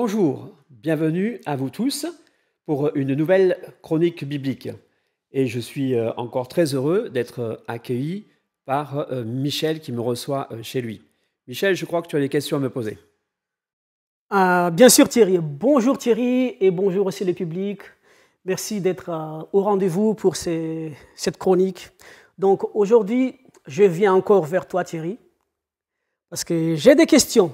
Bonjour, bienvenue à vous tous pour une nouvelle chronique biblique. Et je suis encore très heureux d'être accueilli par Michel qui me reçoit chez lui. Michel, je crois que tu as des questions à me poser. Bien sûr Thierry. Bonjour Thierry et bonjour aussi le public. Merci d'être au rendez-vous pour cette chronique. Donc aujourd'hui, je viens encore vers toi Thierry parce que j'ai des questions.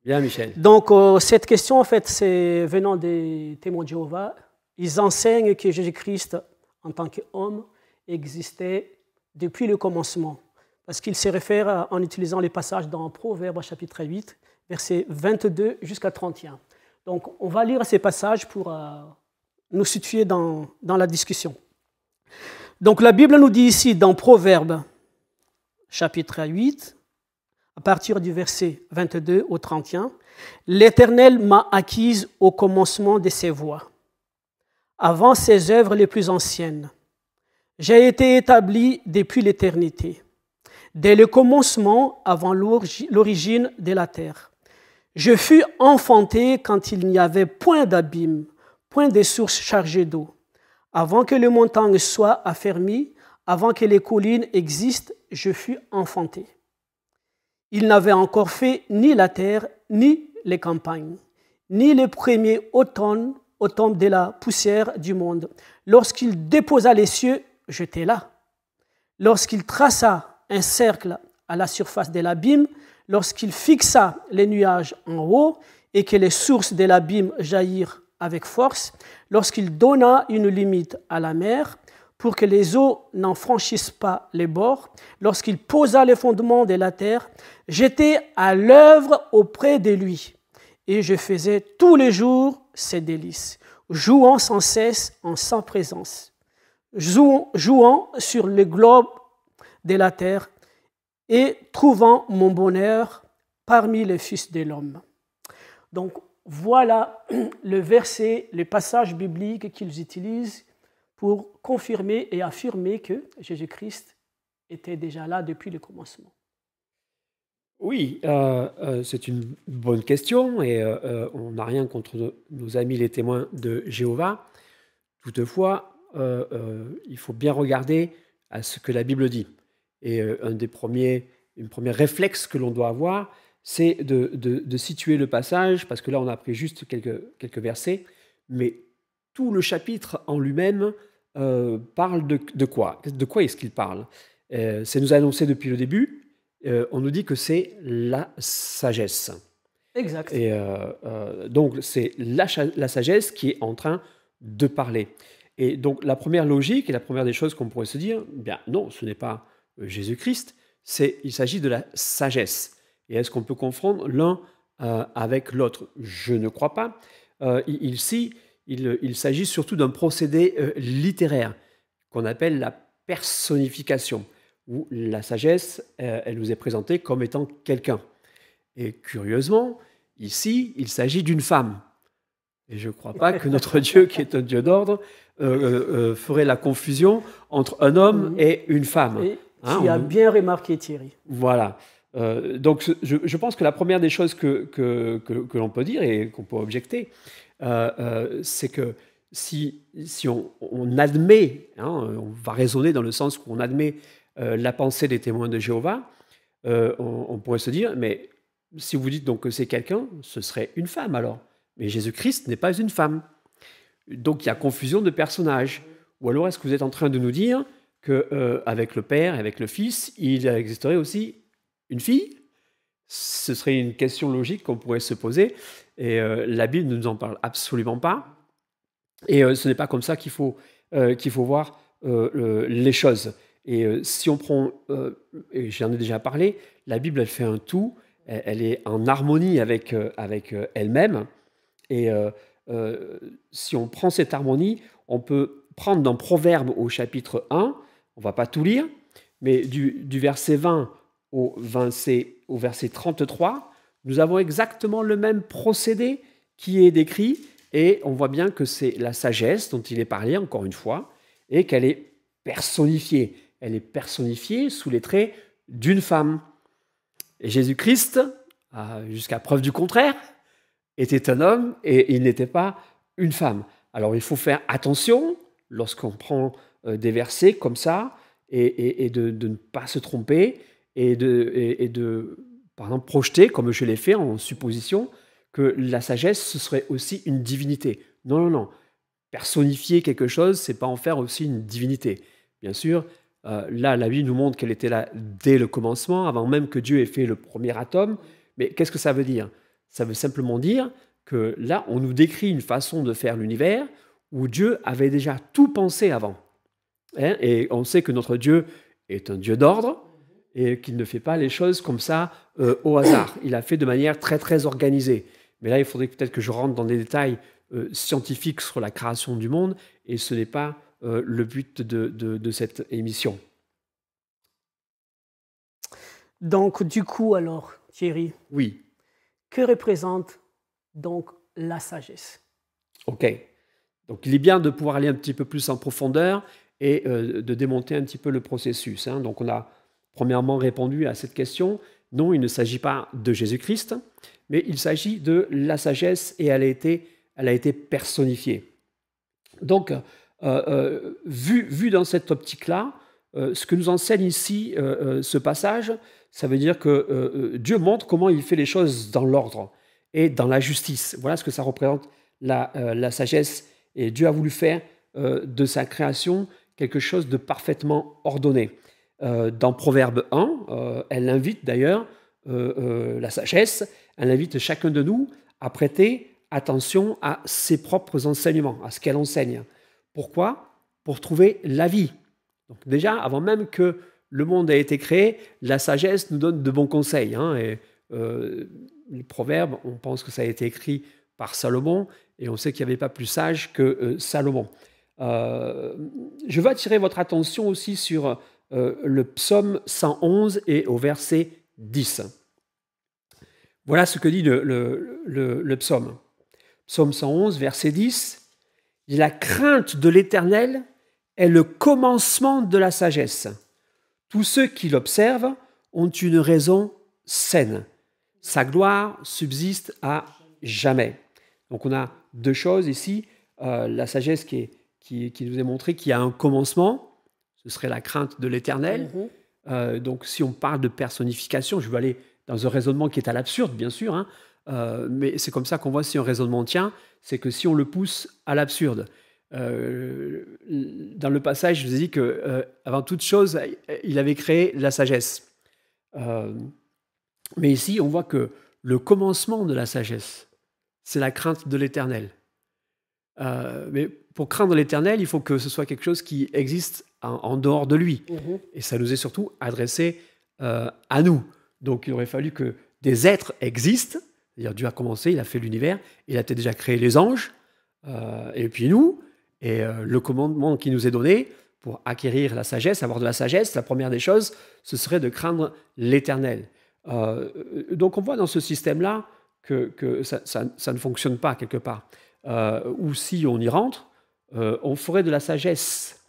Bien Michel. Donc cette question en fait c'est venant des témoins de Jéhovah. Ils enseignent que Jésus-Christ en tant qu'homme existait depuis le commencement parce qu'il se réfère en utilisant les passages dans Proverbes chapitre 8 versets 22 jusqu'à 31. Donc, on va lire ces passages pour nous situer dans la discussion. Donc, la Bible nous dit ici, dans Proverbes, chapitre 8, à partir du verset 22 au 31, « L'Éternel m'a acquise au commencement de ses voies, avant ses œuvres les plus anciennes. J'ai été établi depuis l'éternité, dès le commencement, avant l'origine de la terre. Je fus enfanté quand il n'y avait point d'abîme, point de source chargée d'eau. Avant que les montagnes soient affermies, avant que les collines existent, je fus enfanté. Il n'avait encore fait ni la terre, ni les campagnes, ni les premiers automnes de la poussière du monde. Lorsqu'il déposa les cieux, j'étais là. Lorsqu'il traça un cercle à la surface de l'abîme, lorsqu'il fixa les nuages en haut et que les sources de l'abîme jaillirent avec force, lorsqu'il donna une limite à la mer pour que les eaux n'en franchissent pas les bords, lorsqu'il posa les fondements de la terre, j'étais à l'œuvre auprès de lui et je faisais tous les jours ses délices, jouant sans cesse en sa présence, jouant sur le globe de la terre et trouvant mon bonheur parmi les fils de l'homme. » Donc voilà le verset, le passage biblique qu'ils utilisent pour confirmer et affirmer que Jésus-Christ était déjà là depuis le commencement. Oui, c'est une bonne question et on n'a rien contre nos amis les témoins de Jéhovah. Toutefois, il faut bien regarder à ce que la Bible dit. Et un premier réflexe que l'on doit avoir, c'est de situer le passage, parce que là, on a pris juste quelques versets, mais tout le chapitre en lui-même parle de quoi? De quoi est-ce qu'il parle? C'est nous annoncé depuis le début, on nous dit que c'est la sagesse. Exact. Et donc, c'est la sagesse qui est en train de parler. Et donc, la première logique et la première des choses qu'on pourrait se dire, bien non, ce n'est pas Jésus-Christ, il s'agit de la sagesse. Et est-ce qu'on peut confondre l'un avec l'autre? Je ne crois pas. Ici, il s'agit surtout d'un procédé littéraire qu'on appelle la personnification, où la sagesse, elle nous est présentée comme étant quelqu'un. Et curieusement, ici, il s'agit d'une femme. Et je ne crois pas que notre Dieu, qui est un Dieu d'ordre, ferait la confusion entre un homme et une femme. Tu as bien remarqué, Thierry. Voilà. Donc, je pense que la première des choses que l'on peut dire et qu'on peut objecter, c'est que si on admet, on va raisonner dans le sens où on admet la pensée des témoins de Jéhovah, on pourrait se dire, mais si vous dites donc que c'est quelqu'un, ce serait une femme alors. Mais Jésus-Christ n'est pas une femme. Donc il y a confusion de personnages. Ou alors est-ce que vous êtes en train de nous dire qu'avec le Père et avec le Fils, il existerait aussi une fille? Ce serait une question logique qu'on pourrait se poser. Et la Bible ne nous en parle absolument pas. Et ce n'est pas comme ça qu'il faut voir les choses. Et si on prend, et j'en ai déjà parlé, la Bible, elle fait un tout. Elle est en harmonie avec elle-même. Et si on prend cette harmonie, on peut prendre dans Proverbes au chapitre 1, on ne va pas tout lire, mais du verset 20 au verset 33, nous avons exactement le même procédé qui est décrit, et on voit bien que c'est la sagesse dont il est parlé, encore une fois, et qu'elle est personnifiée. Elle est personnifiée sous les traits d'une femme. Et Jésus-Christ, jusqu'à preuve du contraire, était un homme et il n'était pas une femme. Alors il faut faire attention lorsqu'on prend des versets comme ça et de ne pas se tromper et de, par exemple, projeter, comme je l'ai fait en supposition, que la sagesse, ce serait aussi une divinité. Non, non, non. Personnifier quelque chose, c'est pas en faire aussi une divinité. Bien sûr, là, la Bible nous montre qu'elle était là dès le commencement, avant même que Dieu ait fait le premier atome. Mais qu'est-ce que ça veut dire? Ça veut simplement dire que là, on nous décrit une façon de faire l'univers où Dieu avait déjà tout pensé avant. Hein, et on sait que notre Dieu est un Dieu d'ordre et qu'il ne fait pas les choses comme ça au hasard. Il a fait de manière très, très organisée. Mais là, il faudrait peut-être que je rentre dans des détails scientifiques sur la création du monde, et ce n'est pas le but de cette émission. Donc, du coup, alors, Thierry, Oui. que représente donc la sagesse? OK. Donc, il est bien de pouvoir aller un petit peu plus en profondeur et de démonter un petit peu le processus. Hein. Donc, on a premièrement répondu à cette question. Non, il ne s'agit pas de Jésus-Christ, mais il s'agit de la sagesse et elle a été personnifiée. Donc, vu dans cette optique-là, ce que nous enseigne ici ce passage, ça veut dire que Dieu montre comment il fait les choses dans l'ordre et dans la justice. Voilà ce que ça représente la sagesse. Et Dieu a voulu faire de sa création quelque chose de parfaitement ordonné. Dans Proverbe 1, elle invite d'ailleurs la sagesse, elle invite chacun de nous à prêter attention à ses propres enseignements, à ce qu'elle enseigne. Pourquoi? Pour trouver la vie. Donc déjà, avant même que le monde ait été créé, la sagesse nous donne de bons conseils. Hein, et les proverbes, on pense que ça a été écrit par Salomon, et on sait qu'il n'y avait pas plus sage que Salomon. Je veux attirer votre attention aussi sur le psaume 111 et au verset 10. Voilà ce que dit le psaume. Psaume 111, verset 10. La crainte de l'Éternel est le commencement de la sagesse. Tous ceux qui l'observent ont une raison saine. Sa gloire subsiste à jamais. Donc on a deux choses ici. La sagesse qui nous est montrée, qui a un commencement, ce serait la crainte de l'Éternel. Donc si on parle de personnification, je vais aller dans un raisonnement qui est à l'absurde, bien sûr, hein, mais c'est comme ça qu'on voit si un raisonnement tient, c'est que si on le pousse à l'absurde. Dans le passage, je vous ai dit qu'avant toute chose, il avait créé la sagesse. Mais ici, on voit que le commencement de la sagesse, c'est la crainte de l'Éternel. Mais pour craindre l'Éternel, il faut que ce soit quelque chose qui existe en dehors de lui. Et ça nous est surtout adressé à nous. Donc il aurait fallu que des êtres existent. C'est-à-dire Dieu a commencé, il a fait l'univers, il a peut-être déjà créé les anges, et puis nous, et le commandement qui nous est donné pour acquérir la sagesse, avoir de la sagesse, la première des choses, ce serait de craindre l'Éternel. Donc on voit dans ce système-là que ça ne fonctionne pas quelque part. Ou si on y rentre, on ferait de la sagesse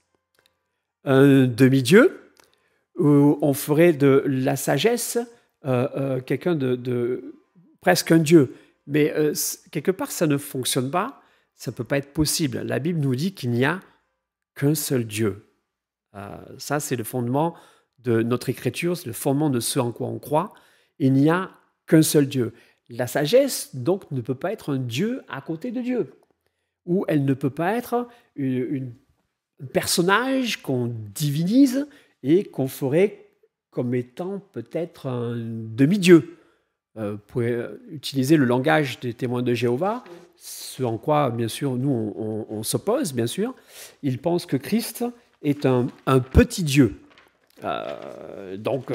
un demi-dieu, ou on ferait de la sagesse quelqu'un de presque un dieu. Mais quelque part, ça ne fonctionne pas, ça ne peut pas être possible. La Bible nous dit qu'il n'y a qu'un seul Dieu. Ça, c'est le fondement de notre écriture, c'est le fondement de ce en quoi on croit. Il n'y a qu'un seul Dieu. La sagesse, donc, ne peut pas être un Dieu à côté de Dieu. Ou elle ne peut pas être un personnage qu'on divinise et qu'on ferait comme étant peut-être un demi-dieu. Vous pouvez utiliser le langage des témoins de Jéhovah, ce en quoi, bien sûr, nous, on s'oppose, bien sûr. Ils pensent que Christ est un petit Dieu. Donc,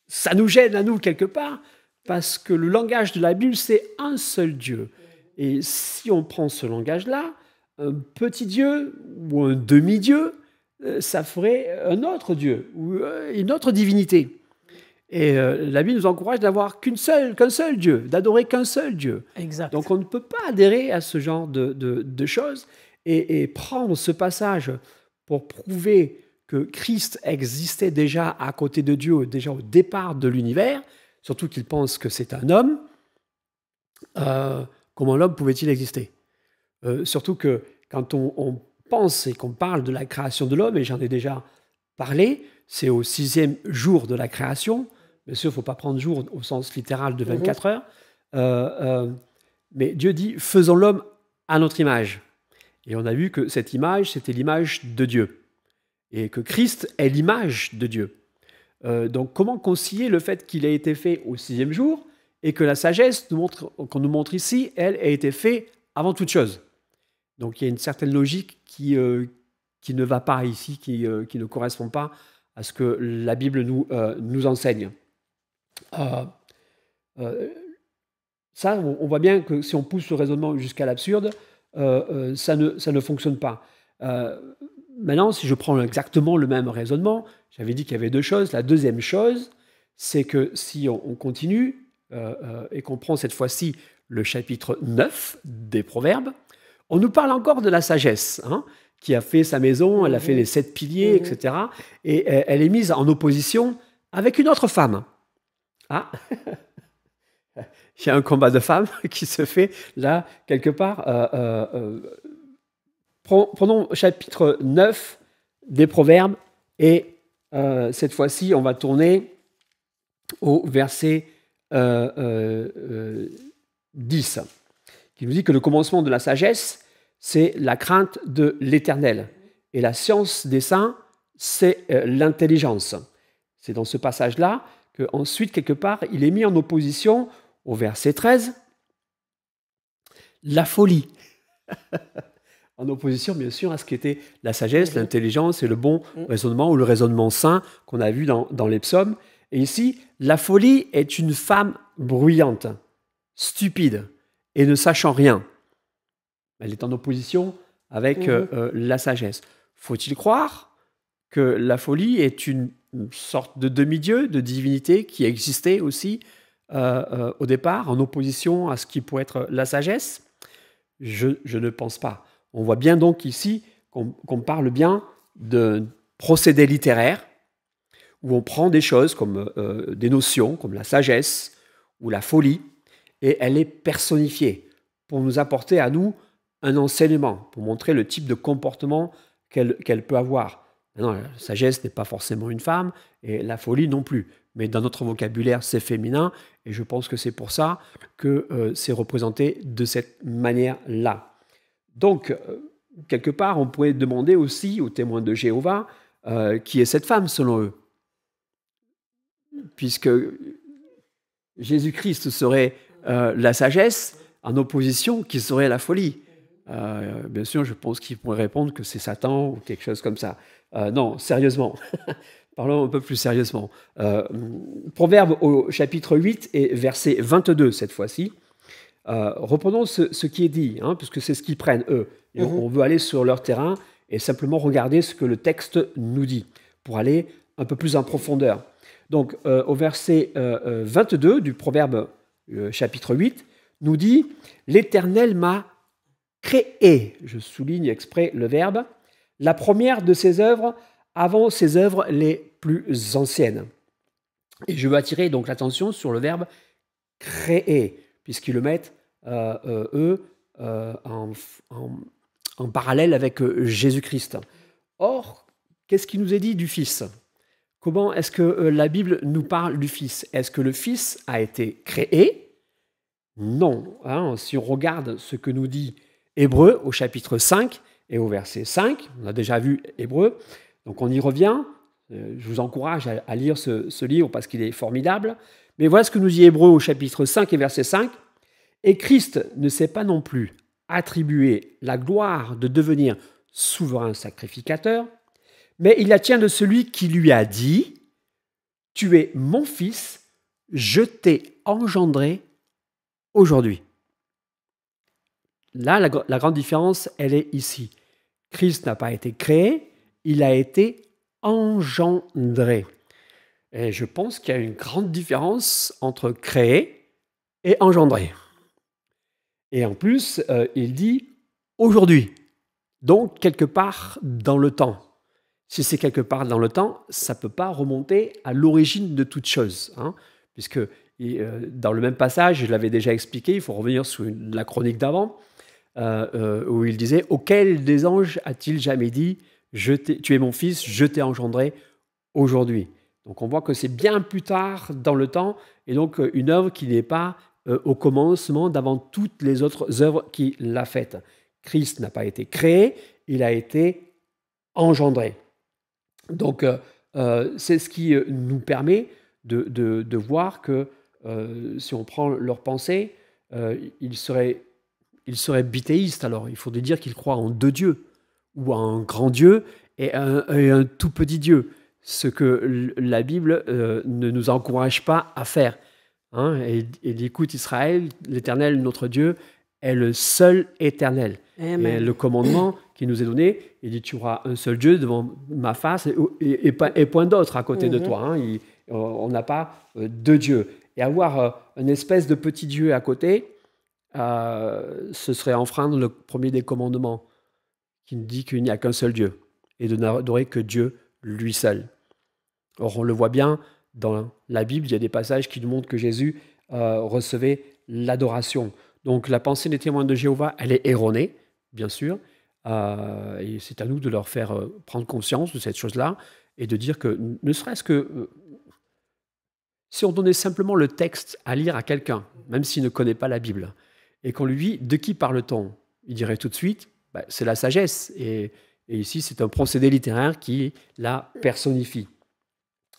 ça nous gêne à nous, quelque part, parce que le langage de la Bible, c'est un seul Dieu. Et si on prend ce langage-là, un petit Dieu ou un demi-dieu, ça ferait un autre Dieu ou une autre divinité. Et la Bible nous encourage d'avoir qu'un seul Dieu, d'adorer qu'un seul Dieu. Exact. Donc on ne peut pas adhérer à ce genre de choses et prendre ce passage pour prouver que Christ existait déjà à côté de Dieu, déjà au départ de l'univers, surtout qu'il pense que c'est un homme. comment l'homme pouvait-il exister? Surtout que quand on pense et qu'on parle de la création de l'homme, et j'en ai déjà parlé, c'est au 6e jour de la création. Bien sûr, il ne faut pas prendre jour au sens littéral de 24 heures. Mais Dieu dit « faisons l'homme à notre image ». Et on a vu que cette image, c'était l'image de Dieu. Et que Christ est l'image de Dieu. Donc comment concilier le fait qu'il ait été fait au 6e jour et que la sagesse qu'on nous montre ici, elle, a été faite avant toute chose. Donc il y a une certaine logique qui ne va pas ici, qui ne correspond pas à ce que la Bible nous enseigne. Ça, on voit bien que si on pousse le raisonnement jusqu'à l'absurde, ça ne fonctionne pas. Maintenant, si je prends exactement le même raisonnement, j'avais dit qu'il y avait deux choses. La deuxième chose, c'est que si on continue et qu'on prend cette fois-ci le chapitre 9 des Proverbes, on nous parle encore de la sagesse, hein, qui a fait sa maison, elle a fait les 7 piliers, etc. Et elle est mise en opposition avec une autre femme. Ah, il y a un combat de femmes qui se fait là, quelque part. Prenons chapitre 9 des Proverbes et cette fois-ci, on va tourner au verset 10, qui nous dit que le commencement de la sagesse, c'est la crainte de l'Éternel. Et la science des saints, c'est l'intelligence. C'est dans ce passage-là qu'ensuite, quelque part, il est mis en opposition au verset 13, la folie. En opposition, bien sûr, à ce qui était la sagesse, l'intelligence et le bon raisonnement, ou le raisonnement sain qu'on a vu dans les psaumes. Et ici, la folie est une femme bruyante, stupide et ne sachant rien. Elle est en opposition avec la sagesse. Faut-il croire que la folie est une sorte de demi-dieu, de divinité qui existait aussi au départ, en opposition à ce qui pourrait être la sagesse? Je ne pense pas. On voit bien donc ici qu'on parle bien de procédés littéraires où on prend des choses comme des notions comme la sagesse ou la folie et elle est personnifiée pour nous apporter à nous un enseignement, pour montrer le type de comportement qu'elle peut avoir. Non, la sagesse n'est pas forcément une femme et la folie non plus. Mais dans notre vocabulaire, c'est féminin et je pense que c'est pour ça que c'est représenté de cette manière-là. Donc, quelque part, on pourrait demander aussi aux témoins de Jéhovah qui est cette femme selon eux. Puisque Jésus-Christ serait la sagesse en opposition qui serait la folie. Bien sûr, je pense qu'ils pourraient répondre que c'est Satan ou quelque chose comme ça. Non, sérieusement. Parlons un peu plus sérieusement. Proverbe au chapitre 8 et verset 22 cette fois-ci. Reprenons ce qui est dit, hein, puisque c'est ce qu'ils prennent, eux. Et on veut aller sur leur terrain et simplement regarder ce que le texte nous dit, pour aller un peu plus en profondeur. Donc, au verset 22 du Proverbe chapitre 8, nous dit « L'Éternel m'a créé », je souligne exprès le verbe, « la première de ses œuvres avant ses œuvres les plus anciennes ». Et je veux attirer donc l'attention sur le verbe « créer », puisqu'ils le mettent, eux, en parallèle avec Jésus-Christ. Or, qu'est-ce qui nous est dit du Fils? Comment est-ce que la Bible nous parle du Fils? Est-ce que le Fils a été créé? Non. Hein, si on regarde ce que nous dit Hébreux au chapitre 5 et au verset 5, on a déjà vu Hébreux, donc on y revient. Je vous encourage à lire ce livre parce qu'il est formidable. Mais voilà ce que nous dit Hébreux au chapitre 5 et verset 5. « Et Christ ne s'est pas non plus attribué la gloire de devenir souverain sacrificateur, mais il la tient de celui qui lui a dit « Tu es mon fils, je t'ai engendré aujourd'hui. » Là, la grande différence, elle est ici. Christ n'a pas été créé, il a été engendré. Et je pense qu'il y a une grande différence entre créer et engendrer. Et en plus, il dit aujourd'hui, donc quelque part dans le temps. Si c'est quelque part dans le temps, ça ne peut pas remonter à l'origine de toute chose, hein, puisqu'il dans le même passage, je l'avais déjà expliqué, il faut revenir sur la chronique d'avant, où il disait « Auquel des anges a-t-il jamais dit « Tu es mon fils, je t'ai engendré aujourd'hui » Donc on voit que c'est bien plus tard dans le temps, et donc une œuvre qui n'est pas au commencement d'avant toutes les autres œuvres qu'il a faites. Christ n'a pas été créé, il a été engendré. Donc c'est ce qui nous permet de voir que si on prend leur pensée, ils seraient bithéistes. Alors il faudrait dire qu'ils croient en deux dieux, ou en un grand Dieu et un tout petit Dieu, ce que la Bible ne nous encourage pas à faire. Hein, et écoute Israël, l'Éternel, notre Dieu, est le seul éternel. Amen. Et le commandement qui nous est donné, il dit tu auras un seul Dieu devant ma face et point d'autre à côté de toi. Hein. On n'a pas deux dieux. Et avoir une espèce de petit Dieu à côté, ce serait enfreindre le premier des commandements qui nous dit qu'il n'y a qu'un seul Dieu et de n'adorer que Dieu lui seul. Or, on le voit bien dans la Bible, il y a des passages qui nous montrent que Jésus recevait l'adoration. Donc, la pensée des témoins de Jéhovah, elle est erronée, bien sûr, et c'est à nous de leur faire prendre conscience de cette chose-là et de dire que, ne serait-ce que si on donnait simplement le texte à lire à quelqu'un, même s'il ne connaît pas la Bible, et qu'on lui dit « de qui parle-t-on » il dirait tout de suite « c'est la sagesse ». Et ici, c'est un procédé littéraire qui la personnifie.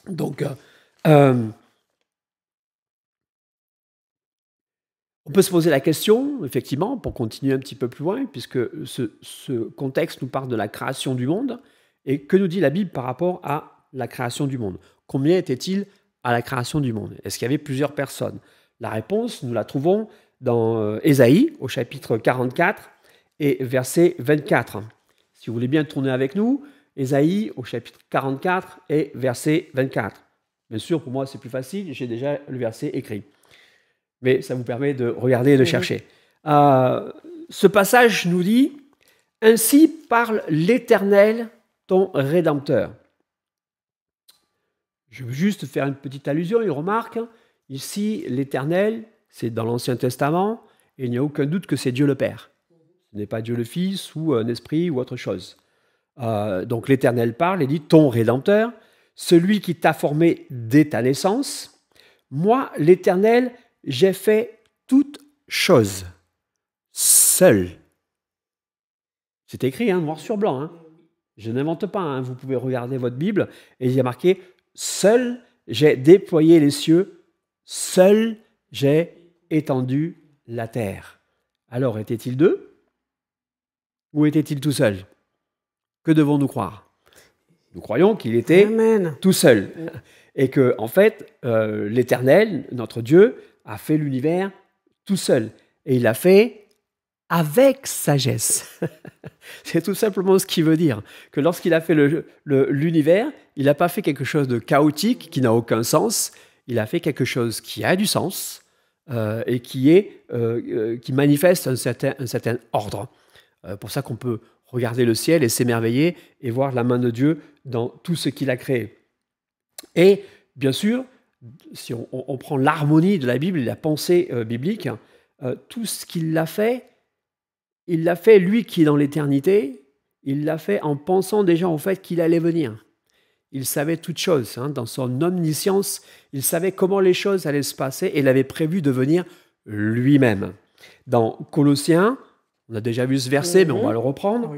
Donc, on peut se poser la question, effectivement, pour continuer un petit peu plus loin, puisque ce contexte nous parle de la création du monde, et que nous dit la Bible par rapport à la création du monde? Combien était-il à la création du monde? Est-ce qu'il y avait plusieurs personnes? La réponse, nous la trouvons dans Ésaïe, au chapitre 44 et verset 24. Si vous voulez bien tourner avec nous, Ésaïe, au chapitre 44 et verset 24. Bien sûr, pour moi, c'est plus facile, j'ai déjà le verset écrit. Mais ça vous permet de regarder et de chercher. Ce passage nous dit « Ainsi parle l'Éternel, ton Rédempteur ». Je veux juste faire une petite allusion, une remarque. Ici, l'Éternel, c'est dans l'Ancien Testament, et il n'y a aucun doute que c'est Dieu le Père. Ce n'est pas Dieu le Fils ou un esprit ou autre chose. Donc l'Éternel parle et dit « Ton Rédempteur, celui qui t'a formé dès ta naissance, moi, l'Éternel, j'ai fait toutes choses, seul. » C'est écrit, hein, noir sur blanc. Hein. Je n'invente pas, hein. Vous pouvez regarder votre Bible et il y a marqué « Seul, j'ai déployé les cieux, seul, j'ai étendu la terre. » Alors, était-il deux? Ou était-il tout seul? Que devons-nous croire? Nous croyons qu'il était tout seul. Et que, en fait, l'Éternel, notre Dieu, a fait l'univers tout seul. Et il l'a fait avec sagesse. C'est tout simplement ce qu'il veut dire. Que lorsqu'il a fait l'univers, il n'a pas fait quelque chose de chaotique, qui n'a aucun sens. Il a fait quelque chose qui a du sens et qui manifeste un certain ordre. Pour ça qu'on peut regarder le ciel et s'émerveiller et voir la main de Dieu dans tout ce qu'il a créé. Et bien sûr, si on prend l'harmonie de la Bible et la pensée biblique, tout ce qu'il l'a fait, il l'a fait, lui qui est dans l'éternité, il l'a fait en pensant déjà au fait qu'il allait venir. Il savait toutes choses, hein, dans son omniscience, il savait comment les choses allaient se passer et il avait prévu de venir lui-même. Dans Colossiens, on a déjà vu ce verset, mais on va le reprendre,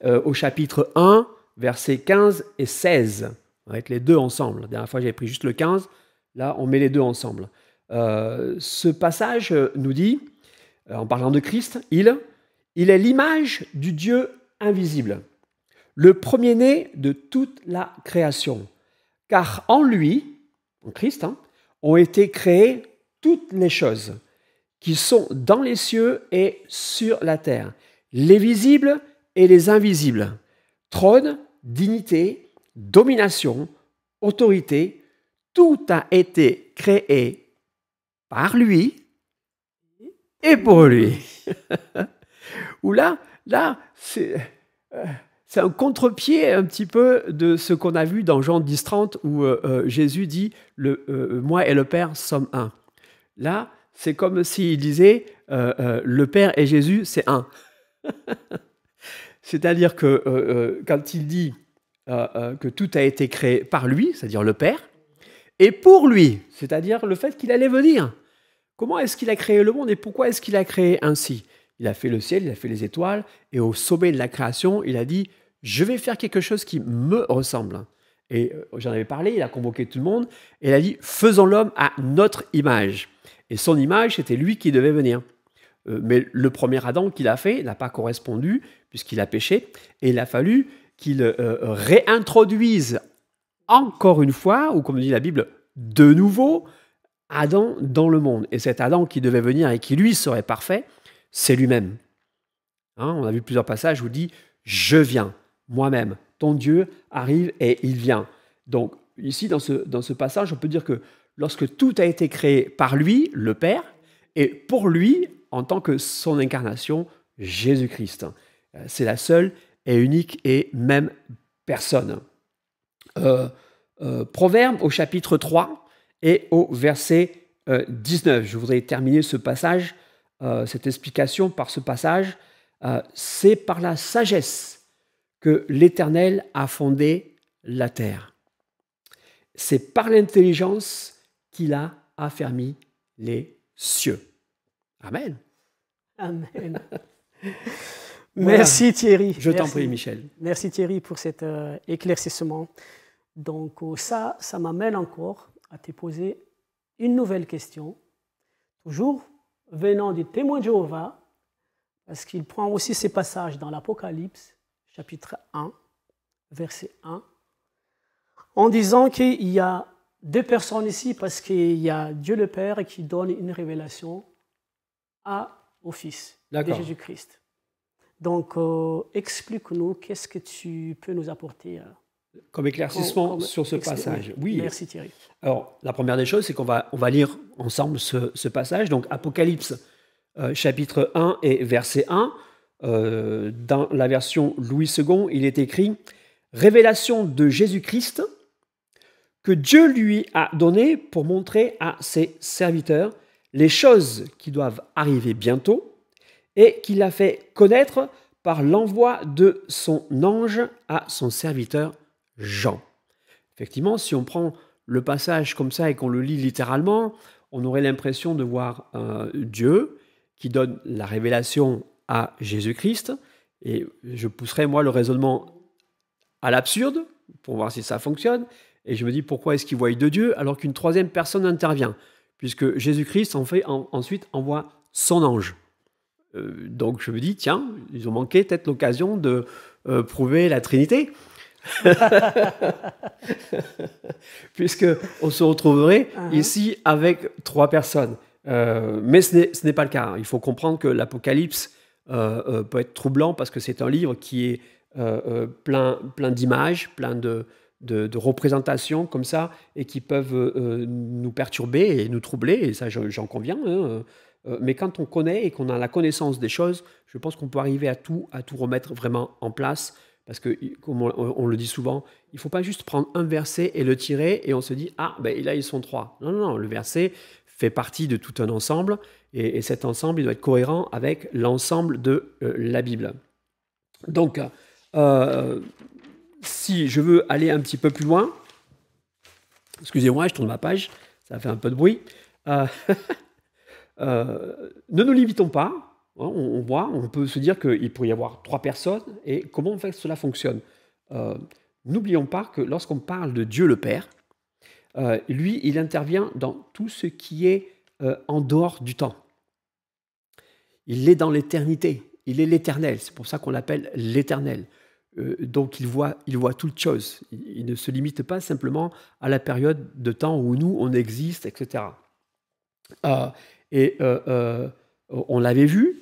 au chapitre 1, versets 15 et 16. On va mettre les deux ensemble. La dernière fois, j'avais pris juste le 15. Là, on met les deux ensemble. Ce passage nous dit, en parlant de Christ, il est l'image du Dieu invisible, le premier-né de toute la création. Car en lui, en Christ, ont été créées toutes les choses qui sont dans les cieux et sur la terre, les visibles et les invisibles, trône, dignité, domination, autorité, tout a été créé par lui et pour lui. Ou là c'est un contre-pied un petit peu de ce qu'on a vu dans Jean 10, 30, où Jésus dit « Moi et le Père sommes un ». Là, c'est comme s'il disait le Père et Jésus, c'est un. C'est-à-dire que quand il dit que tout a été créé par lui, c'est-à-dire le Père, et pour lui, c'est-à-dire le fait qu'il allait venir. Comment est-ce qu'il a créé le monde et pourquoi est-ce qu'il a créé ainsi? Il a fait le ciel, il a fait les étoiles, et au sommet de la création, il a dit « Je vais faire quelque chose qui me ressemble ». Et j'en avais parlé, il a convoqué tout le monde, et il a dit « Faisons l'homme à notre image ». Et son image, c'était lui qui devait venir. Mais le premier Adam qu'il a fait n'a pas correspondu, puisqu'il a péché, et il a fallu qu'il réintroduise encore une fois, ou comme dit la Bible, de nouveau, Adam dans le monde. Et cet Adam qui devait venir et qui, lui, serait parfait, c'est lui-même. Hein, on a vu plusieurs passages où il dit « Je viens, moi-même, ton Dieu arrive et il vient ». Donc, ici, dans ce passage, on peut dire que lorsque tout a été créé par lui, le Père, et pour lui, en tant que son incarnation, Jésus-Christ. C'est la seule et unique et même personne. Proverbe au chapitre 3 et au verset 19. Je voudrais terminer ce passage, cette explication par ce passage. C'est par la sagesse que l'Éternel a fondé la terre. C'est par l'intelligence qu'il a affermi les cieux. Amen. Amen. Voilà. Merci Thierry. Je t'en prie, Michel. Merci Thierry pour cet éclaircissement. Donc ça m'amène encore à te poser une nouvelle question, toujours venant du témoin de Jéhovah, parce qu'il prend aussi ces passages dans l'Apocalypse, chapitre 1, verset 1, en disant qu'il y a deux personnes ici, parce qu'il y a Dieu le Père qui donne une révélation au Fils de Jésus-Christ. Donc, explique-nous, qu'est-ce que tu peux nous apporter comme éclaircissement sur ce passage. Oui. Merci Thierry. Alors, la première des choses, c'est qu'on va lire ensemble ce passage. Donc, Apocalypse, chapitre 1 et verset 1. Dans la version Louis II, il est écrit « Révélation de Jésus-Christ que Dieu lui a donnée pour montrer à ses serviteurs les choses qui doivent arriver bientôt et qu'il a fait connaître par l'envoi de son ange à son serviteur Jean. » Effectivement, si on prend le passage comme ça et qu'on le lit littéralement, on aurait l'impression de voir Dieu qui donne la révélation à Jésus-Christ. Et je pousserai, moi, le raisonnement à l'absurde pour voir si ça fonctionne. Et je me dis, pourquoi est-ce qu'il voit de Dieu alors qu'une troisième personne intervient? Puisque Jésus-Christ ensuite envoie son ange. Donc je me dis, tiens, ils ont manqué peut-être l'occasion de prouver la Trinité. Puisqu'on se retrouverait ici avec trois personnes. Mais ce n'est pas le cas. Il faut comprendre que l'Apocalypse peut être troublant parce que c'est un livre qui est plein d'images, plein de représentations comme ça, et qui peuvent nous perturber et nous troubler, et ça j'en conviens. Mais quand on connaît et qu'on a la connaissance des choses, je pense qu'on peut arriver à tout remettre vraiment en place. Parce que, comme on le dit souvent, il ne faut pas juste prendre un verset et le tirer et on se dit « Ah, ben là, ils sont trois ». Non, le verset fait partie de tout un ensemble et cet ensemble, il doit être cohérent avec l'ensemble de la Bible. Donc, si je veux aller un petit peu plus loin, excusez-moi, je tourne ma page, ça fait un peu de bruit. Ne nous limitons pas. On peut se dire qu'il pourrait y avoir trois personnes, et comment en fait cela fonctionne? N'oublions pas que lorsqu'on parle de Dieu le Père, lui, il intervient dans tout ce qui est en dehors du temps. Il est dans l'éternité, il est l'éternel, c'est pour ça qu'on l'appelle l'éternel. Donc il voit toutes choses, il ne se limite pas simplement à la période de temps où nous, on existe, etc. On l'avait vu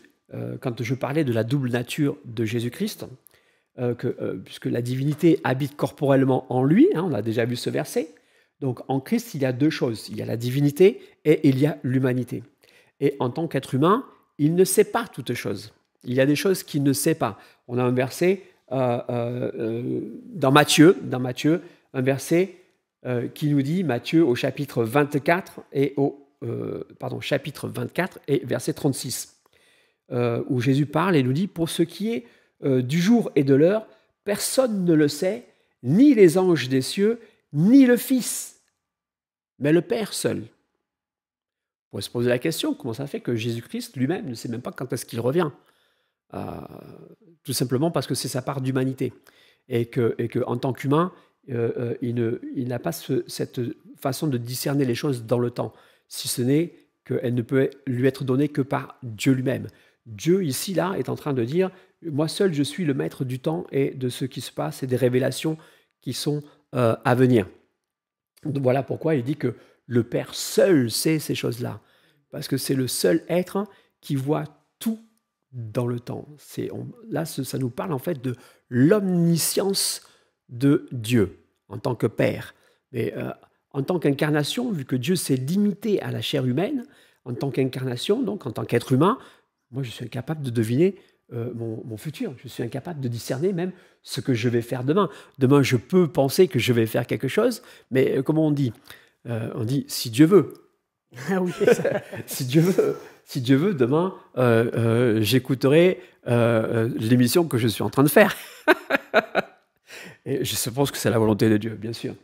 quand je parlais de la double nature de Jésus-Christ, puisque la divinité habite corporellement en lui, on a déjà vu ce verset. Donc en Christ, il y a deux choses. Il y a la divinité et il y a l'humanité. Et en tant qu'être humain, il ne sait pas toutes choses. Il y a des choses qu'il ne sait pas. On a un verset dans Matthieu, un verset qui nous dit, Matthieu au chapitre 24 et au chapitre 24 et verset 36, où Jésus parle et nous dit « Pour ce qui est du jour et de l'heure, personne ne le sait, ni les anges des cieux, ni le Fils, mais le Père seul. » On pourrait se poser la question, comment ça fait que Jésus-Christ lui-même ne sait même pas quand est-ce qu'il revient? Tout simplement parce que c'est sa part d'humanité. Et que en tant qu'humain, il n'a pas cette façon de discerner les choses dans le temps, si ce n'est qu'elle ne peut lui être donnée que par Dieu lui-même. Dieu, ici, là, est en train de dire « Moi seul, je suis le maître du temps et de ce qui se passe et des révélations qui sont à venir. » Voilà pourquoi il dit que le Père seul sait ces choses-là, parce que c'est le seul être qui voit tout dans le temps. Là, ça nous parle en fait de l'omniscience de Dieu en tant que Père. Mais en tant qu'incarnation, vu que Dieu s'est limité à la chair humaine, en tant qu'incarnation, donc en tant qu'être humain, moi je suis incapable de deviner mon futur. Je suis incapable de discerner même ce que je vais faire demain. Demain, je peux penser que je vais faire quelque chose, mais comment on dit si Dieu veut. Ah oui. Si Dieu veut, demain, j'écouterai l'émission que je suis en train de faire. Et je pense que c'est la volonté de Dieu, bien sûr.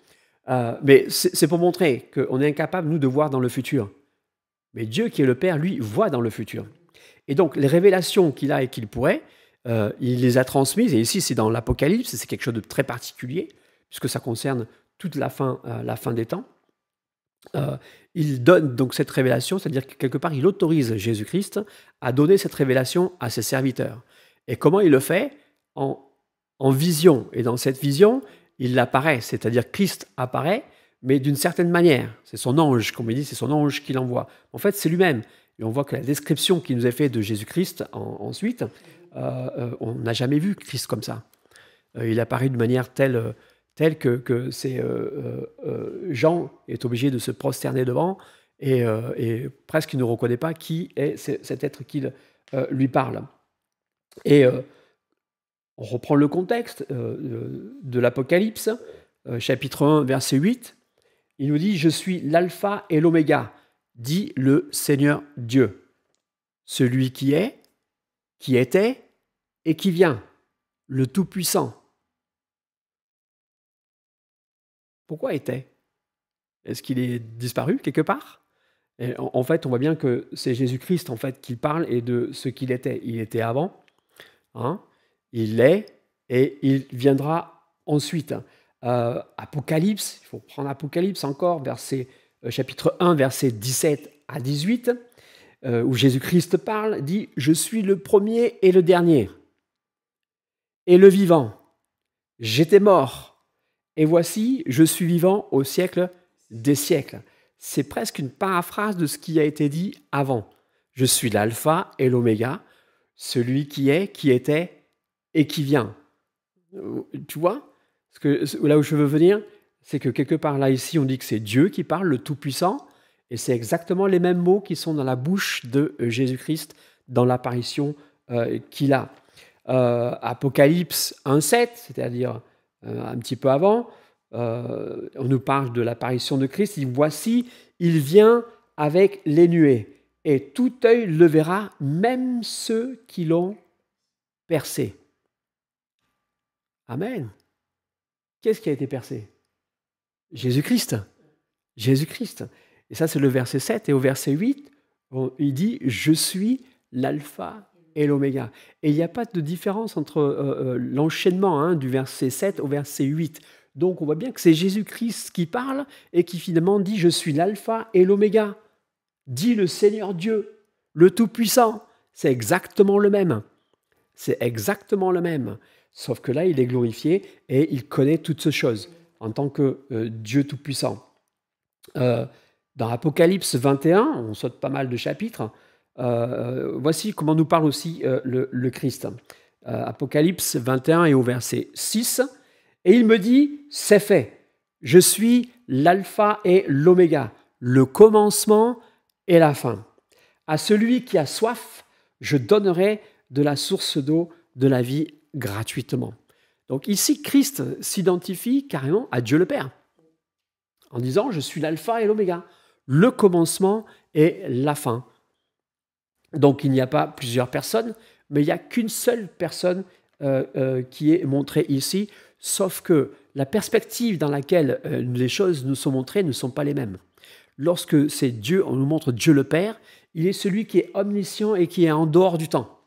Mais c'est pour montrer qu'on est incapable, nous, de voir dans le futur. Mais Dieu, qui est le Père, lui, voit dans le futur. Et donc, les révélations qu'il a et qu'il pourrait, il les a transmises. Et ici, c'est dans l'Apocalypse, c'est quelque chose de très particulier, puisque ça concerne toute la fin des temps. Il donne donc cette révélation, c'est-à-dire que quelque part, il autorise Jésus-Christ à donner cette révélation à ses serviteurs. Et comment il le fait? En vision. Et dans cette vision, il apparaît, c'est-à-dire Christ apparaît, mais d'une certaine manière. C'est son ange, comme il dit, c'est son ange qui l'envoie. En fait, c'est lui-même. Et on voit que la description qui nous est faite de Jésus-Christ ensuite, on n'a jamais vu Christ comme ça. Il apparaît d'une manière telle que Jean est obligé de se prosterner devant et presque il ne reconnaît pas qui est cet être qui lui parle. Et on reprend le contexte de l'Apocalypse, chapitre 1, verset 8. Il nous dit « Je suis l'alpha et l'oméga, dit le Seigneur Dieu, celui qui est, qui était et qui vient, le Tout-Puissant. » Pourquoi était? Est-ce qu'il est disparu quelque part? Et en fait, on voit bien que c'est Jésus-Christ en fait qui parle et de ce qu'il était. Il était avant, il est et il viendra ensuite. Apocalypse, il faut prendre Apocalypse encore, chapitre 1, versets 17 à 18, où Jésus-Christ parle, dit « Je suis le premier et le dernier, et le vivant. J'étais mort, et voici, je suis vivant au siècle des siècles. » C'est presque une paraphrase de ce qui a été dit avant. Je suis l'alpha et l'oméga, celui qui est, qui était et qui vient. Tu vois? Là où je veux venir, c'est que quelque part là, ici, on dit que c'est Dieu qui parle, le Tout-Puissant, et c'est exactement les mêmes mots qui sont dans la bouche de Jésus-Christ dans l'apparition qu'il a. Apocalypse 1,7, c'est-à-dire un petit peu avant, on nous parle de l'apparition de Christ. Il dit « Voici, il vient avec les nuées, et tout œil le verra, même ceux qui l'ont percé. » Amen. Qu'est-ce qui a été percé? Jésus-Christ. Jésus-Christ. Et ça, c'est le verset 7. Et au verset 8, il dit « Je suis l'alpha et l'oméga ». Et il n'y a pas de différence entre l'enchaînement du verset 7 au verset 8. Donc, on voit bien que c'est Jésus-Christ qui parle et qui finalement dit « Je suis l'alpha et l'oméga ». Dit le Seigneur Dieu, le Tout-Puissant. C'est exactement le même. C'est exactement le même. Sauf que là, il est glorifié et il connaît toutes ces choses en tant que Dieu Tout-Puissant. Dans Apocalypse 21, on saute pas mal de chapitres, voici comment nous parle aussi le Christ. Apocalypse 21 et au verset 6, « Et il me dit, c'est fait, je suis l'alpha et l'oméga, le commencement et la fin. À celui qui a soif, je donnerai de la source d'eau de la vie gratuitement. » Donc ici, Christ s'identifie carrément à Dieu le Père, en disant « Je suis l'alpha et l'oméga, le commencement et la fin. Donc il n'y a pas plusieurs personnes, mais il n'y a qu'une seule personne qui est montrée ici, sauf que la perspective dans laquelle les choses nous sont montrées ne sont pas les mêmes. Lorsque c'est Dieu, on nous montre Dieu le Père, il est celui qui est omniscient et qui est en dehors du temps.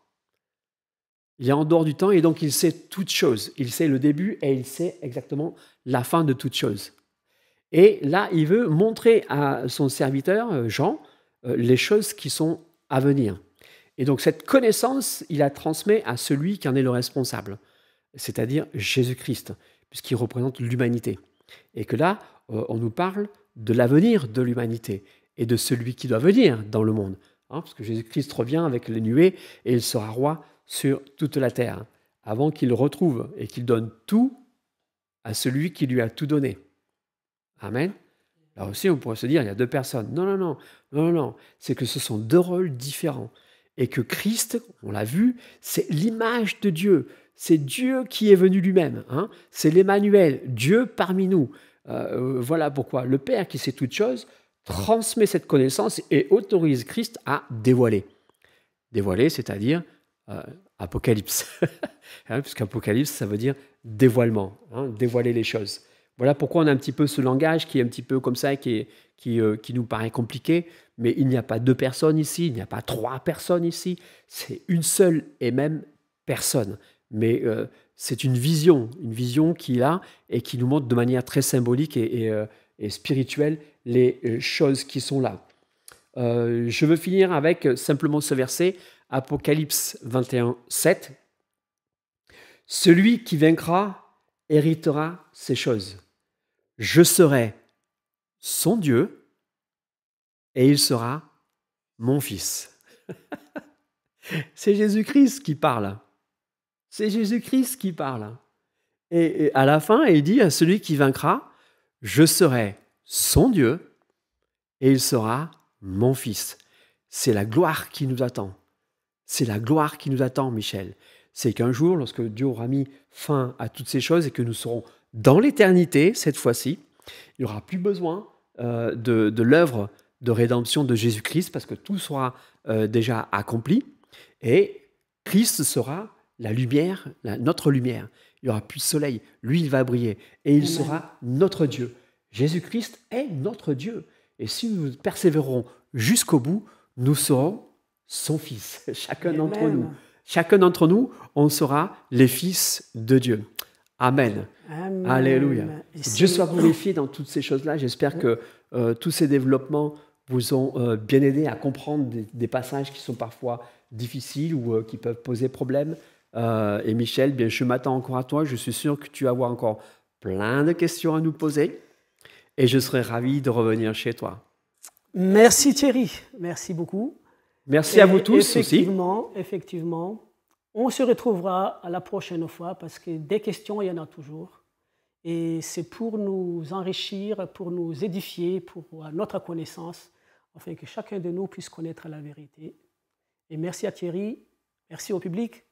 Il est en dehors du temps et donc il sait toutes choses. Il sait le début et il sait exactement la fin de toutes choses. Et là, il veut montrer à son serviteur, Jean, les choses qui sont à venir. Et donc cette connaissance, il la transmet à celui qui en est le responsable, c'est-à-dire Jésus-Christ, puisqu'il représente l'humanité. Et que là, on nous parle de l'avenir de l'humanité et de celui qui doit venir dans le monde. Parce que Jésus-Christ revient avec les nuées et il sera roi sur toute la terre, avant qu'il retrouve et qu'il donne tout à celui qui lui a tout donné. Amen. Là aussi, on pourrait se dire, il y a deux personnes. Non. C'est que ce sont deux rôles différents. Et que Christ, on l'a vu, c'est l'image de Dieu. C'est Dieu qui est venu lui-même. C'est l'Emmanuel, Dieu parmi nous. Voilà pourquoi le Père qui sait toutes choses transmet cette connaissance et autorise Christ à dévoiler. Dévoiler, c'est-à-dire Apocalypse. Puisqu'Apocalypse, ça veut dire dévoilement, dévoiler les choses. Voilà pourquoi on a un petit peu ce langage qui est un petit peu comme ça, qui nous paraît compliqué, mais il n'y a pas deux personnes ici, il n'y a pas trois personnes ici, c'est une seule et même personne. Mais c'est une vision qu'il a et qui nous montre de manière très symbolique et spirituelle les choses qui sont là. Je veux finir avec simplement ce verset, Apocalypse 21, 7. « Celui qui vaincra héritera ces choses. Je serai son Dieu et il sera mon fils. » C'est Jésus-Christ qui parle. C'est Jésus-Christ qui parle. Et à la fin, il dit à celui qui vaincra, je serai son Dieu et il sera mon fils. C'est la gloire qui nous attend. C'est la gloire qui nous attend, Michel. C'est qu'un jour, lorsque Dieu aura mis fin à toutes ces choses et que nous serons dans l'éternité, cette fois-ci, il n'y aura plus besoin de l'œuvre de rédemption de Jésus-Christ parce que tout sera déjà accompli et Christ sera la lumière, notre lumière. Il n'y aura plus de soleil. Lui, il va briller et il sera notre Dieu. Jésus-Christ est notre Dieu. Et si nous persévérons jusqu'au bout, nous serons son fils, chacun d'entre nous. Chacun d'entre nous, on sera les fils de Dieu. Amen. Amen. Alléluia. Dieu soit glorifié dans toutes ces choses-là. J'espère que tous ces développements vous ont bien aidé à comprendre des passages qui sont parfois difficiles ou qui peuvent poser problème. Et Michel, bien, je m'attends encore à toi. Je suis sûr que tu vas avoir encore plein de questions à nous poser. Et je serai ravi de revenir chez toi. Merci Thierry. Merci beaucoup. Merci à vous tous aussi. Effectivement, on se retrouvera à la prochaine fois parce que des questions, il y en a toujours. Et c'est pour nous enrichir, pour nous édifier, pour notre connaissance, afin que chacun de nous puisse connaître la vérité. Et merci à Thierry, merci au public,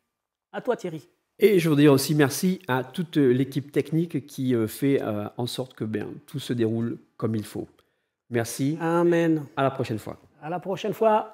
à toi Thierry. Et je veux dire aussi merci à toute l'équipe technique qui fait en sorte que tout se déroule comme il faut. Merci. Amen. À la prochaine fois. À la prochaine fois.